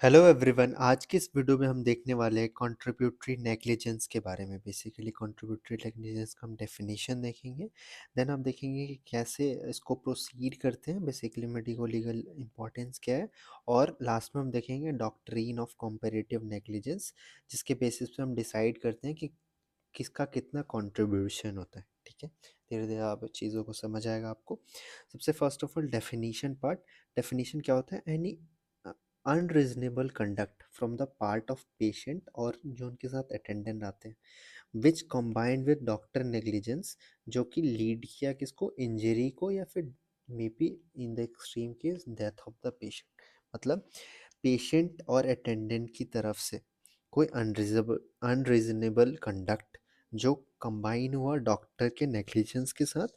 Hello everyone. आज की इस वीडियो में हम देखने वाले हैं कंट्रीब्यूटरी नेग्लिजेंस के बारे में। बेसिकली कंट्रीब्यूटरी नेग्लिजेंस का हम डेफिनेशन देखेंगे। देन हम देखेंगे कि कैसे इसको प्रोसीड करते हैं, बेसिकली मेडिको लीगल इंपॉर्टेंस क्या है। और लास्ट में हम देखेंगे डॉक्ट्रिन ऑफ कंपैरेटिव नेग्लिजेंस, जिसके बेसिस पे हम डिसाइड करते हैं कि किसका कितना कंट्रीब्यूशन होता है। ठीक है, धीरे धीरे आप चीज़ों को समझ आएगा आपको। सबसे first of all definition part. Definition क्या होता है? Any unreasonable conduct from the part of patient और जो उनके साथ अटेंडेंट आते हैं विच कम्बाइंड विद डॉक्टर नेग्लिजेंस, जो कि लीड किया किसको? इंजरी को, या फिर may be in the extreme case death of the patient. मतलब पेशेंट और अटेंडेंट की तरफ से कोई अनरीजनेबल कंडक्ट जो कंबाइन हुआ डॉक्टर के नेग्लिजेंस के साथ,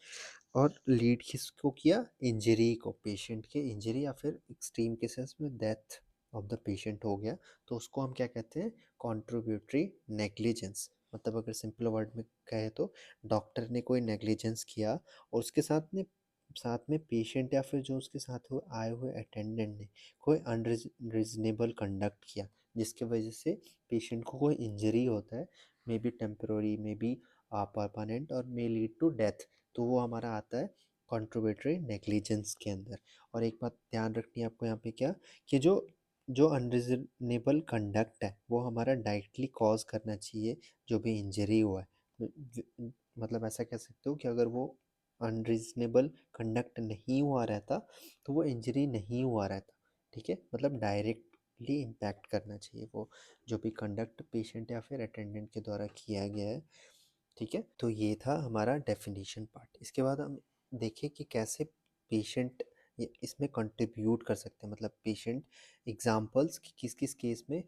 और लीड किसको किया? इंजरी को, पेशेंट के इंजरी या फिर एक्सट्रीम केसेस में डेथ ऑफ द पेशेंट हो गया, तो उसको हम क्या कहते हैं? Contributory negligence. मतलब अगर सिंपल वर्ड में कहे तो डॉक्टर ने कोई नेग्लिजेंस किया और उसके साथ में पेशेंट या फिर जो उसके साथ आए हुए अटेंडेंट ने कोई अनरीजनेबल कंडक्ट किया, जिसके वजह से पेशेंट को कोई इंजरी होता है, may be temporary, may be permanent, और मे लीड टू डेथ, तो वो हमारा आता है कंट्रीब्यूटरी नेग्लिजेंस के अंदर। और एक बात ध्यान रखनी है आपको यहाँ पे, क्या कि जो जो अनरीजनेबल कंडक्ट है वो हमारा डायरेक्टली कॉज करना चाहिए जो भी इंजरी हुआ है। मतलब ऐसा कह सकते हो कि अगर वो अनरीजनेबल कंडक्ट नहीं हुआ रहता तो वो इंजरी नहीं हुआ रहता। ठीक है, मतलब डायरेक्टली इम्पैक्ट करना चाहिए वो जो भी कंडक्ट पेशेंट या फिर अटेंडेंट के द्वारा किया गया है। ठीक है, तो ये था हमारा डेफिनेशन पार्ट। इसके बाद हम देखें कि कैसे पेशेंट इसमें कंट्रीब्यूट कर सकते हैं। मतलब पेशेंट एग्जांपल्स कि किस किस केस में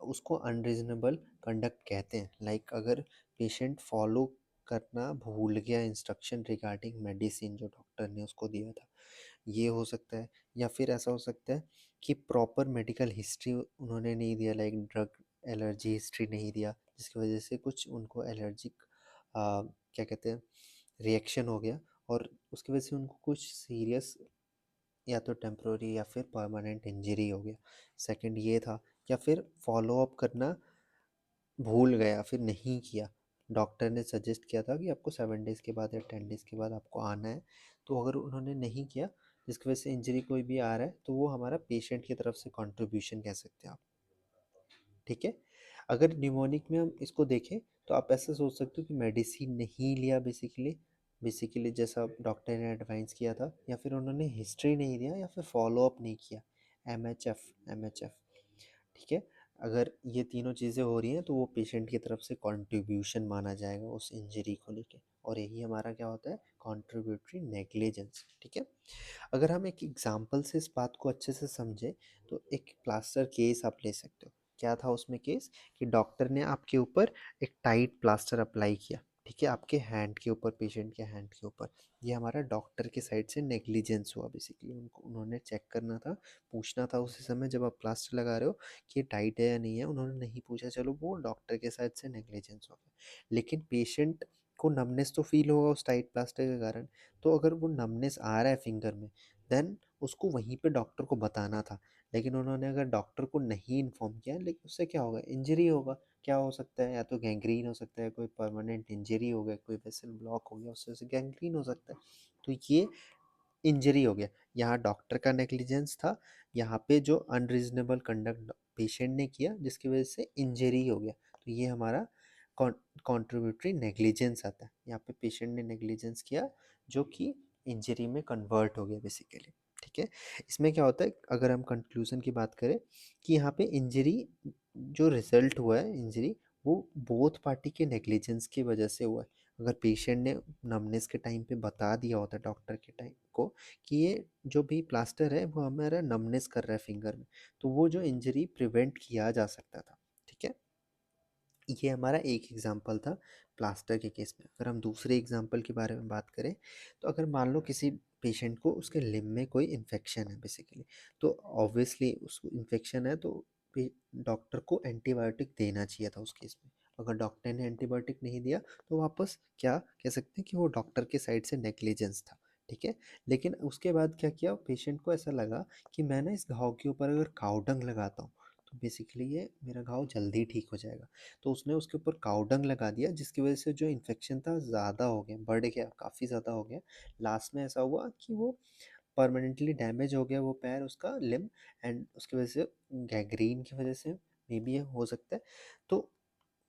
उसको अनरीजनेबल कंडक्ट कहते हैं। लाइक अगर पेशेंट फॉलो करना भूल गया इंस्ट्रक्शन रिगार्डिंग मेडिसिन जो डॉक्टर ने उसको दिया था, ये हो सकता है। या फिर ऐसा हो सकता है कि प्रॉपर मेडिकल हिस्ट्री उन्होंने नहीं दिया, लाइक ड्रग एलर्जी हिस्ट्री नहीं दिया, जिसकी वजह से कुछ उनको एलर्जिक क्या कहते हैं, रिएक्शन हो गया, और उसकी वजह से उनको कुछ सीरियस या तो टेम्प्रोरी या फिर परमानेंट इंजरी हो गया। सेकंड ये था। या फिर फॉलो अप करना भूल गया, फिर नहीं किया। डॉक्टर ने सजेस्ट किया था कि आपको 7 डेज़ के बाद या 10 डेज़ के बाद आपको आना है, तो अगर उन्होंने नहीं किया जिसकी वजह से इंजरी कोई भी आ रहा है, तो वो हमारा पेशेंट की तरफ से कंट्रीब्यूशन कह सकते हैं आप। ठीक है, अगर निमोनिक में हम इसको देखें तो आप ऐसे सोच सकते हो कि मेडिसिन नहीं लिया बेसिकली जैसा डॉक्टर ने एडवाइस किया था, या फिर उन्होंने हिस्ट्री नहीं दिया, या फिर फॉलो अप नहीं किया। M H F. ठीक है, अगर ये तीनों चीज़ें हो रही हैं तो वो पेशेंट की तरफ से कंट्रीब्यूशन माना जाएगा उस इंजरी को लेके, और यही हमारा क्या होता है? Contributory negligence. ठीक है, अगर हम एक एग्जांपल से इस बात को अच्छे से समझें तो एक प्लास्टर केस आप ले सकते हो। क्या था उसमें केस? कि डॉक्टर ने आपके ऊपर एक टाइट प्लास्टर अप्लाई किया, ठीक है, आपके हैंड के ऊपर, पेशेंट के हैंड के ऊपर। ये हमारा डॉक्टर के साइड से नेग्लिजेंस हुआ। बेसिकली उन्होंने चेक करना था, पूछना था उसी समय जब आप प्लास्टर लगा रहे हो कि ये टाइट है या नहीं है। उन्होंने नहीं पूछा, चलो वो डॉक्टर के साइड से नेग्लिजेंस हो गया। लेकिन पेशेंट को नमनेस तो फील होगा उस टाइट प्लास्टर के कारण, तो अगर वो नमनेस आ रहा है फिंगर में, देन उसको वहीं पे डॉक्टर को बताना था। लेकिन उन्होंने अगर डॉक्टर को नहीं इन्फॉर्म किया, लेकिन उससे क्या होगा? इंजरी होगा। क्या हो सकता है? या तो गैंग्रीन हो सकता है, कोई परमानेंट इंजरी हो गया, कोई वेसल ब्लॉक हो गया, उससे गैंग्रीन हो सकता है। तो ये इंजरी हो गया। यहाँ डॉक्टर का नेग्लिजेंस था, यहाँ पे जो अनरीजनेबल कंडक्ट पेशेंट ने किया जिसकी वजह से इंजरी हो गया, तो ये हमारा कॉन्ट्रीब्यूटरी नेग्लिजेंस आता है। यहाँ पे पेशेंट ने नेग्लिजेंस किया जो कि इंजरी में कन्वर्ट हो गया बेसिकली। ठीक है, इसमें क्या होता है अगर हम कंक्लूजन की बात करें, कि यहाँ पे इंजरी जो रिजल्ट हुआ है, इंजरी वो बोथ पार्टी के नेग्लिजेंस की वजह से हुआ है। अगर पेशेंट ने नमनेस के टाइम पे बता दिया होता डॉक्टर के टाइम को कि ये जो भी प्लास्टर है वो हमारा नमनेस कर रहा है फिंगर में, तो वो जो इंजरी प्रिवेंट किया जा सकता था। ठीक है, ये हमारा एक एग्जाम्पल था प्लास्टर के केस में। अगर हम दूसरे एग्जाम्पल के बारे में बात करें, तो अगर मान लो किसी पेशेंट को उसके लिम्ब में कोई इन्फेक्शन है बेसिकली, तो ऑब्वियसली उसको इन्फेक्शन है तो डॉक्टर को एंटीबायोटिक देना चाहिए था उस केस में। अगर डॉक्टर ने एंटीबायोटिक नहीं दिया तो वापस क्या कह सकते हैं कि वो डॉक्टर के साइड से नेग्लिजेंस था। ठीक है, लेकिन उसके बाद क्या किया, पेशेंट को ऐसा लगा कि मैं ना इस घाव के ऊपर अगर काव डंग लगाता हूँ तो बेसिकली ये मेरा घाव जल्दी ठीक हो जाएगा। तो उसने उसके ऊपर कावडंग लगा दिया, जिसकी वजह से जो इन्फेक्शन था ज़्यादा हो गया, बढ़ गया, काफ़ी ज़्यादा हो गया। लास्ट में ऐसा हुआ कि वो परमानेंटली डैमेज हो गया वो पैर उसका, लिम्ब, एंड उसकी वजह से गैंग्रीन की वजह से मे बी ये हो सकता है, तो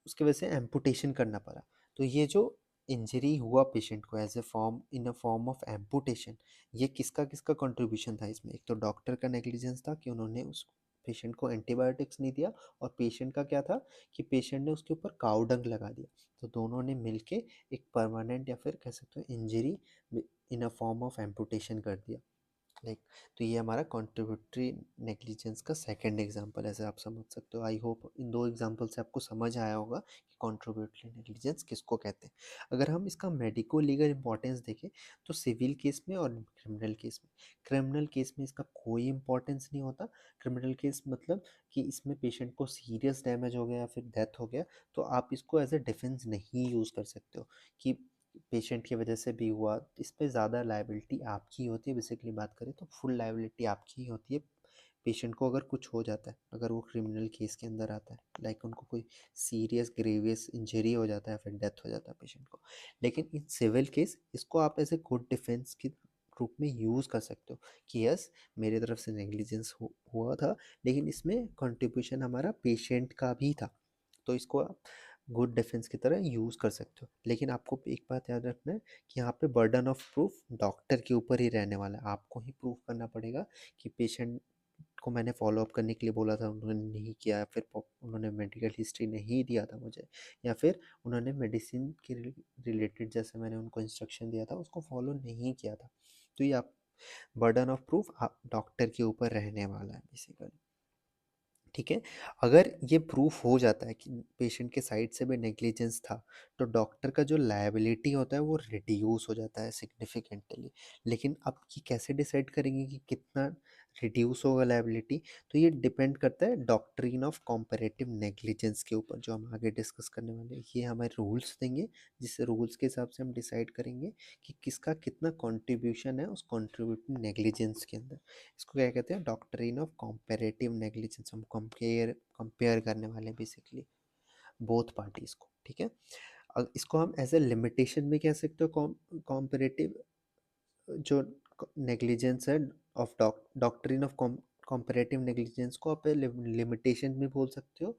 उसकी वजह से एम्पुटेशन करना पड़ा। तो ये जो इंजरी हुआ पेशेंट को as a form, in a form of amputation, ये किसका किसका कंट्रीब्यूशन था इसमें? एक तो डॉक्टर का नेग्लिजेंस था कि उन्होंने उस पेशेंट को एंटीबायोटिक्स नहीं दिया, और पेशेंट का क्या था कि पेशेंट ने उसके ऊपर कावडंग लगा दिया। तो दोनों ने मिलके एक परमानेंट या फिर कह सकते हो injury in a form of amputation कर दिया। लाइक, तो ये हमारा कॉन्ट्रीब्यूटरी नेग्लिजेंस का सेकंड एग्जांपल, ऐसे आप समझ सकते हो। आई होप इन दो एग्जांपल से आपको समझ आया होगा कि कॉन्ट्रीब्यूटरी नेग्लिजेंस किसको कहते हैं। अगर हम इसका मेडिको लीगल इंपॉर्टेंस देखें तो सिविल केस में और क्रिमिनल केस में, क्रिमिनल केस में इसका कोई इंपॉर्टेंस नहीं होता। क्रिमिनल केस मतलब कि इसमें पेशेंट को सीरियस डैमेज हो गया या फिर डेथ हो गया, तो आप इसको एज ए डिफेंस नहीं यूज़ कर सकते हो कि पेशेंट की वजह से भी हुआ। इस पे ज़्यादा लायबिलिटी आपकी होती है। बेसिकली बात करें तो फुल लायबिलिटी आपकी ही होती है पेशेंट को अगर कुछ हो जाता है, अगर वो क्रिमिनल केस के अंदर आता है, लाइक उनको कोई सीरियस ग्रेवियस इंजरी हो जाता है, फिर डेथ हो जाता है पेशेंट को। लेकिन इन सिविल केस इसको आप एज ए गुड डिफेंस के रूप में यूज़ कर सकते हो कि यस, मेरी तरफ से नेग्लिजेंस हुआ था, लेकिन इसमें कंट्रीब्यूशन हमारा पेशेंट का भी था। तो इसको आप गुड डिफेंस की तरह यूज़ कर सकते हो। लेकिन आपको एक बात याद रखना है कि यहाँ पे बर्डन ऑफ प्रूफ डॉक्टर के ऊपर ही रहने वाला है। आपको ही प्रूफ करना पड़ेगा कि पेशेंट को मैंने फॉलो अप करने के लिए बोला था, उन्होंने नहीं किया, फिर उन्होंने मेडिकल हिस्ट्री नहीं दिया था मुझे, या फिर उन्होंने मेडिसिन के रिलेटेड जैसे मैंने उनको इंस्ट्रक्शन दिया था उसको फॉलो नहीं किया था। तो ये आप बर्डन ऑफ प्रूफ आप डॉक्टर के ऊपर रहने वाला है बेसिकली। ठीक है। अगर ये प्रूफ हो जाता है कि पेशेंट के साइड से भी नेग्लिजेंस था, तो डॉक्टर का जो लायबिलिटी होता है वो रिड्यूस हो जाता है सिग्निफिकेंटली। लेकिन अब ये कैसे डिसाइड करेंगे कि कितना रिड्यूस होगा लायबिलिटी? तो ये डिपेंड करता है डॉक्ट्रिन ऑफ कॉम्परेटिव नेग्लिजेंस के ऊपर, जो हम आगे डिस्कस करने वाले हैं। ये हमें रूल्स देंगे, जिससे रूल्स के हिसाब से हम डिसाइड करेंगे कि किसका कितना कॉन्ट्रीब्यूशन है उस कॉन्ट्रीब्यूटिव नेग्लिजेंस के अंदर। इसको क्या कहते हैं? Doctrine of comparative negligence. हम कंपेयर करने वाले हैं बेसिकली बोथ पार्टीज को। ठीक है। इसको हम एज ए लिमिटेशन में कह सकते हो। कंपैरेटिव जो नेग्लिजेंस है of doctrine of comparative negligence को आप लिमिटेशन भी बोल सकते हो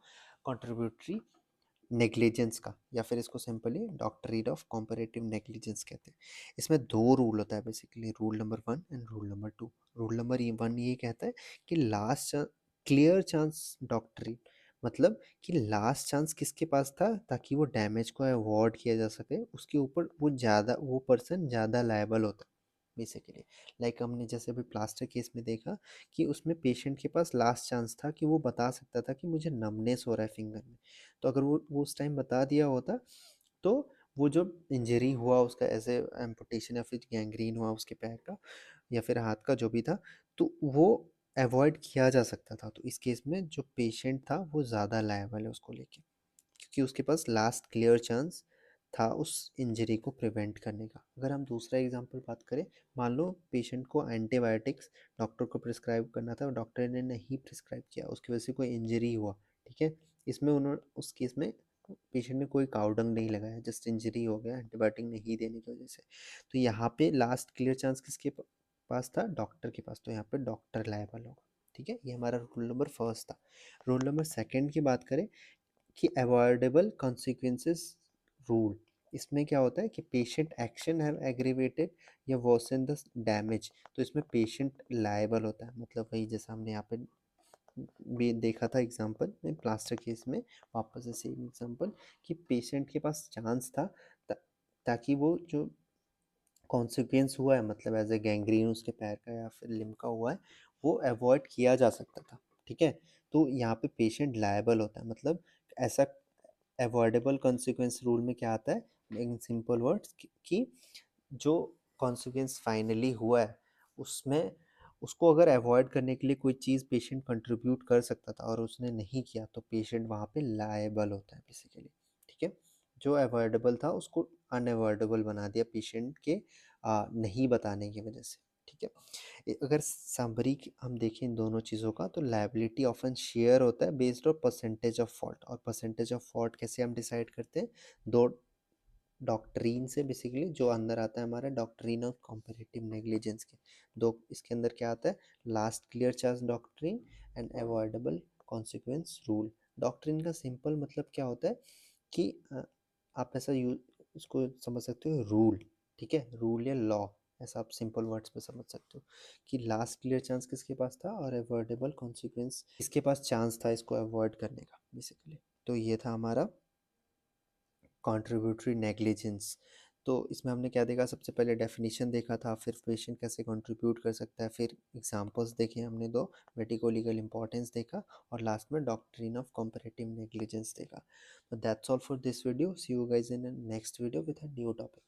कंट्रीब्यूटरी नेग्लिजेंस का, या फिर इसको simply doctrine of comparative negligence कहते हैं। इसमें दो रूल होता है basically, rule number 1 and rule number 2। Rule number 1 ये कहता है कि लास्ट क्लियर चांस डॉक्ट्रिन, मतलब कि लास्ट चांस किसके पास था ताकि वो डैमेज को अवॉइड किया जा सके, उसके ऊपर वो पर्सन ज़्यादा लायबल होता है बेसिकली। लाइक हमने जैसे अभी प्लास्टर केस में देखा कि उसमें पेशेंट के पास लास्ट चांस था कि वो बता सकता था कि मुझे नमनेस हो रहा है फिंगर में। तो अगर वो उस टाइम बता दिया होता, तो वो जो इंजरी हुआ उसका ऐसे एम्पुटेशन या फिर गैंग्रीन हुआ उसके पैर का या फिर हाथ का जो भी था, तो वो अवॉइड किया जा सकता था। तो इस केस में जो पेशेंट था वो ज़्यादा लायबल है उसको लेके, क्योंकि उसके पास लास्ट क्लियर चांस था उस इंजरी को प्रिवेंट करने का। अगर हम दूसरा एग्जांपल बात करें, मान लो पेशेंट को एंटीबायोटिक्स डॉक्टर को प्रिस्क्राइब करना था, डॉक्टर ने नहीं प्रिस्क्राइब किया, उसकी वजह से कोई इंजरी हुआ। ठीक है। इसमें उन्होंने उस केस में पेशेंट ने कोई काउडंग नहीं लगाया, जस्ट इंजरी हो गया एंटीबायोटिक नहीं देने की वजह से। तो यहाँ पे लास्ट क्लियर चांस किसके पास था? डॉक्टर के पास। तो यहाँ पे डॉक्टर लायबल होगा। ठीक है। ये हमारा रूल नंबर फर्स्ट था। रूल नंबर सेकंड की बात करें कि अवॉइडेबल कॉन्सिक्वेंसेस रूल, इसमें क्या होता है कि पेशेंट एक्शन हैव एग्रीवेटेड या वर्सन द डैमेज, तो इसमें पेशेंट लायबल होता है। मतलब वही जैसा हमने यहाँ पे भी देखा था एग्जांपल में प्लास्टर केस में, वापस से सेम एग्जांपल कि पेशेंट के पास चांस था ताकि वो जो कॉन्सिक्वेंस हुआ है, मतलब एज ए गैंग्रीन उसके पैर का या फिर लिम्ब का हुआ है, वो अवॉइड किया जा सकता था। ठीक है। तो यहाँ पे पेशेंट लायबल होता है। मतलब ऐसा अवॉइडेबल कॉन्सिक्वेंस रूल में क्या आता है, इन सिंपल वर्ड्स, कि जो कॉन्सिक्वेंस फाइनली हुआ है उसमें उसको अगर अवॉइड करने के लिए कोई चीज़ पेशेंट कंट्रीब्यूट कर सकता था और उसने नहीं किया, तो पेशेंट वहाँ पे लायबल होता है बेसिकली। ठीक है। जो अवॉइडेबल था उसको अनअवॉइडेबल बना दिया पेशेंट के नहीं बताने की वजह से। ठीक है। ठीक है। अगर समरी हम देखें इन दोनों चीज़ों का, तो लायबिलिटी ऑफन शेयर होता है based on percentage of fault. और परसेंटेज ऑफ फॉल्ट कैसे हम डिसाइड करते हैं? दो डॉक्ट्रीन से बेसिकली जो अंदर आता है हमारा डॉक्ट्रीन ऑफ कंपैरेटिव नेग्लिजेंस के। दो इसके अंदर क्या आता है? Last clear chance doctrine and avoidable consequence rule. Doctrine का सिंपल मतलब क्या होता है कि आप ऐसा इसको समझ सकते हो रूल, ठीक है, रूल या लॉ, ऐसा आप सिंपल वर्ड्स में समझ सकते हो कि लास्ट क्लियर चांस किसके पास था और अवॉइडेबल कॉन्सिक्वेंस इसके पास चांस था इसको अवॉइड करने का बेसिकली। तो ये था हमारा कंट्रीब्यूटरी नेग्लिजेंस। तो इसमें हमने क्या देखा? सबसे पहले डेफिनेशन देखा था, फिर पेशेंट कैसे कंट्रीब्यूट कर सकता है, फिर एग्जांपल्स देखे हमने दो, मेडिको लीगल इंपॉर्टेंस देखा, और लास्ट में डॉक्ट्रिन ऑफ कंपैरेटिव नेग्लिजेंस देखा। तो that's all for this video. See you guys in next video with a new topic.